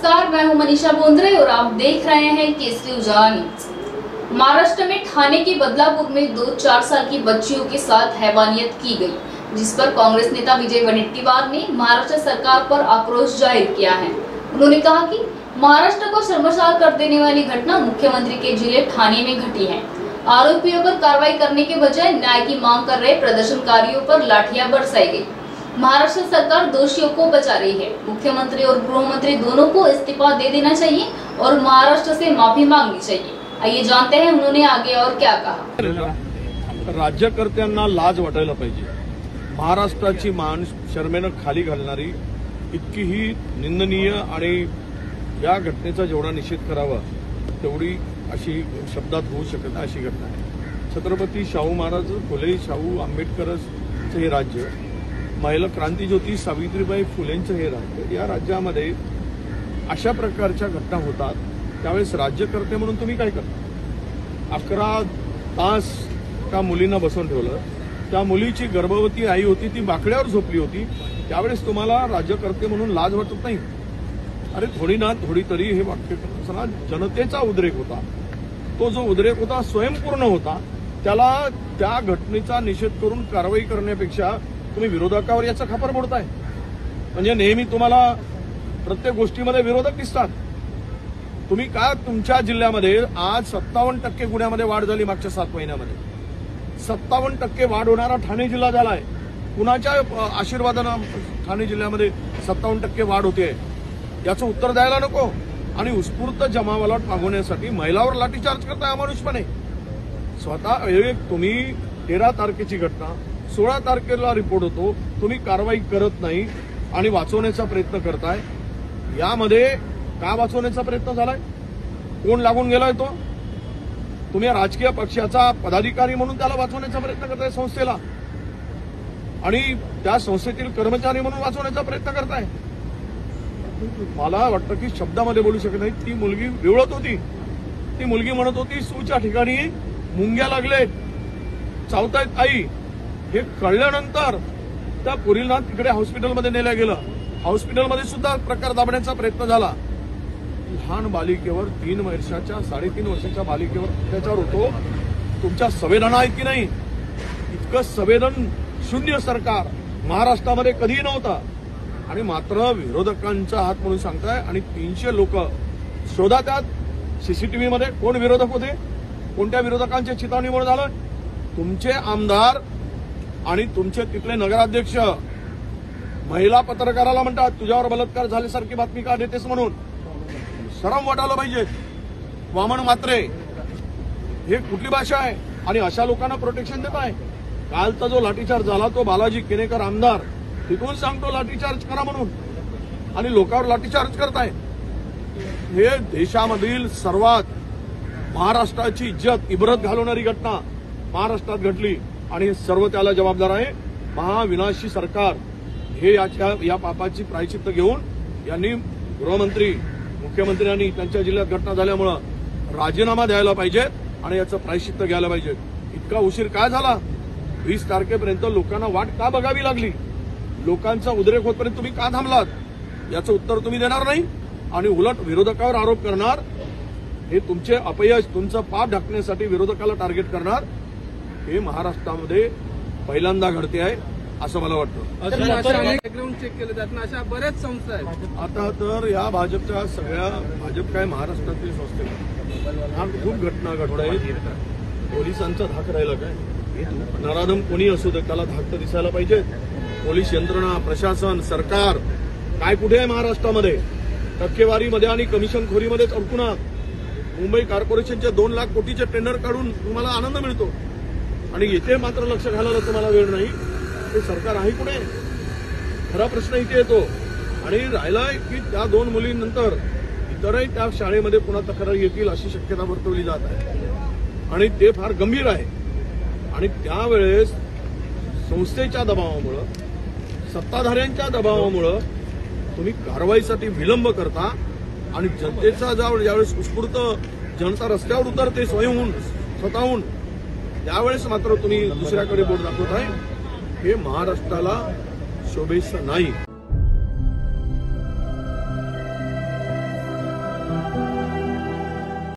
नमस्कार, मैं हूं मनीषा बोंद्रे और आप देख रहे हैं केसरी उजाला न्यूज। महाराष्ट्र में ठाणे के बदलापुर में 2-4 साल की बच्चियों के साथ हैवानियत की गई, जिस पर कांग्रेस नेता विजय वडेट्टीवार ने महाराष्ट्र सरकार पर आक्रोश जाहिर किया है। उन्होंने कहा कि महाराष्ट्र को शर्मसार कर देने वाली घटना मुख्यमंत्री के जिले ठाणे में घटी है। आरोपियों पर कार्रवाई करने के बजाय न्याय की मांग कर रहे प्रदर्शनकारियों पर लाठियां बरसाई गई। महाराष्ट्र सरकार दोषियों को बचा रही है। मुख्यमंत्री और गृह मंत्री दोनों को इस्तीफा दे देना चाहिए और महाराष्ट्र से माफी मांगनी चाहिए। आइए जानते हैं उन्होंने आगे और क्या कहा। राज्यकर्त्यांना लाज वाटायला पाहिजे। महाराष्ट्राची मान शर्मेनं खाली घालणारी इतकी ही निंदनीय आणि या घटनेचा जेवढा निषेध करावा तेवढी अशी शब्दात होऊ शकत अशी घटना आहे। छत्रपती शाहू महाराज, फुले शाहू आंबेडकरचं हे राज्य, महिला क्रांतीज्योती सावित्रीबाई फुलेंचं हे राज्य, या राज्यामध्ये अशा प्रकारच्या घटना होतात त्यावेळेस राज्यकर्ते म्हणून तुम्ही काय करता? 11 तास त्या मुलींना बसवून ठेवलं, त्या मुलीची गर्भवती आई होती, ती बाकड्यावर झोपली होती, त्यावेळेस तुम्हाला राज्यकर्ते म्हणून लाज वाटत नाही? अरे थोडी ना थोडी तरी हे वाक्य करताना जनतेचा उद्रेक होता, तो जो उद्रेक होता स्वयंपूर्ण होता, त्याला त्या घटनेचा निषेध करून कारवाई करण्यापेक्षा तुम्ही विरोधकावर याचा खापर मोडताय। म्हणजे नेहमी तुम्हाला प्रत्येक गोष्टीमध्ये विरोधक दिसतात। तुम्ही का तुमच्या जिल्ह्यामध्ये आज 57% गुन्ह्यामध्ये वाढ झाली मागच्या 7 महिन्यामध्ये, 57% वाढ होणारा ठाणे जिल्हा झालाय। कुणाच्या आशीर्वादानं ठाणे जिल्ह्यामध्ये 57% वाढ होते याचं उत्तर द्यायला नको आणि उत्स्फूर्त जमावाला मागवण्यासाठी महिलावर लाठीचार्ज करताय अमानुषपणे। स्वतः तुम्ही 13 तारखेची घटना 16 तारखेला रिपोर्ट होतो, तुम्ही कारवाई करत नाही आणि वाचवण्याचा प्रयत्न करताय। यामध्ये का वाचवण्याचा प्रयत्न झालाय? कोण लागून गेलाय तो? तुम्ही राजकीय पक्षाचा पदाधिकारी म्हणून त्याला वाचवण्याचा प्रयत्न करताय संस्थेला, आणि त्या संस्थेतील कर्मचारी म्हणून वाचवण्याचा प्रयत्न करताय। मला वाटतं की शब्दामध्ये बोलू शकत नाही। ती मुलगी विवळत होती, ती मुलगी म्हणत होती सूच्या ठिकाणी मुंग्या लागलेत, चावतायत आई। हे कळल्यानंतर त्या पोरीला तिकडे हॉस्पिटलमध्ये नेलं गेलं। हॉस्पिटलमध्ये सुद्धा प्रकार दाबण्याचा प्रयत्न झाला। लहान बालिकेवर 3 वर्षाच्या 3.5 वर्षाच्या बालिकेवर अत्याचार होतो। तुमच्या संवेदना आहेत की नाही? इतकं संवेदन शून्य सरकार महाराष्ट्रामध्ये कधीही नव्हता, आणि मात्र विरोधकांचा हात म्हणून सांगताय। आणि 300 लोक शोधा त्यात सीसीटीव्ही मध्ये कोण विरोधक होते, कोणत्या विरोधकांच्या चितावणीमुळे झालं? तुमचे आमदार आणि तुमचे तिथले नगराध्यक्ष महिला पत्रकाराला म्हणतात तुझ्यावर बलात्कार झाल्यासारखी बातमी का देतेस म्हणून। शरम वाटायला पाहिजे। वामन म्हात्रे हे कुठली भाषा आहे? आणि अशा लोकांना प्रोटेक्शन देत आहे। कालचा जो लाठीचार्ज झाला तो बालाजी केनेकर आमदार तिथून सांगतो लाठीचार्ज करा म्हणून, आणि लोकांवर लाठीचार्ज करताय। हे देशामधील सर्वात महाराष्ट्राची इज्जत इब्रत घालवणारी घटना महाराष्ट्रात घडली, आणि सर्व त्याला जबाबदार आहे महाविनाशी सरकार। हे या पापाची प्रायश्चित्त घेऊन यांनी गृहमंत्री मुख्यमंत्र्यांनी त्यांच्या जिल्ह्यात घटना झाल्यामुळे राजीनामा द्यायला पाहिजे आणि याचं प्रायश्चित्त घ्यायला पाहिजे। इतका उशीर काय झाला? 20 तारखेपर्यंत लोकांना वाट का बघावी लागली? लोकांचा उद्रेक होतपर्यंत तुम्ही का थांबलात? याचं उत्तर तुम्ही देणार नाही आणि उलट विरोधकावर आरोप करणार। हे तुमचे अपयश, तुमचं पाप ढाकण्यासाठी विरोधकाला टार्गेट करणार, हे महाराष्ट्रामध्ये पहिल्यांदा घडते आहे असं मला वाटतं। बॅकग्राऊंड चेक केलं जात, अशा बऱ्याच संस्था आहेत। आता तर या भाजपच्या सगळ्या भाजप काय महाराष्ट्रातील संस्थे खूप घटना घडत आहेत। पोलिसांचा धाक राहिला काय? नराधम कोणी असू दे त्याला धाक तर दिसायला पाहिजे। पोलीस यंत्रणा, प्रशासन, सरकार काय कुठे आहे महाराष्ट्रामध्ये? टक्केवारीमध्ये आणि कमिशनखोरीमध्येच अडकून आहात। मुंबई कॉर्पोरेशनचे 2 लाख कोटीचे टेंडर काढून तुम्हाला आनंद मिळतो, आणि येथे मात्र लक्ष घालायला तुम्हाला वेळ नाही। ते सरकार आहे कुठे? खरा प्रश्न इथे येतो। आणि राहिलाय की त्या 2 मुलींनंतर इतरही त्या शाळेमध्ये पुन्हा तक्रार येतील अशी शक्यता वर्तवली जात आहे, आणि ते फार गंभीर आहे। आणि त्यावेळेस संस्थेच्या दबावामुळं, सत्ताधाऱ्यांच्या दबावामुळं तुम्ही कारवाईसाठी विलंब करता, आणि जनतेचा ज्यावेळेस उत्स्फूर्त जनता रस्त्यावर उतरते स्वतःहून, त्यावेळेस मात्र तुम्ही दुसऱ्याकडे बोट दाखवताय। हे महाराष्ट्राला शोभेचं नाही। आहे.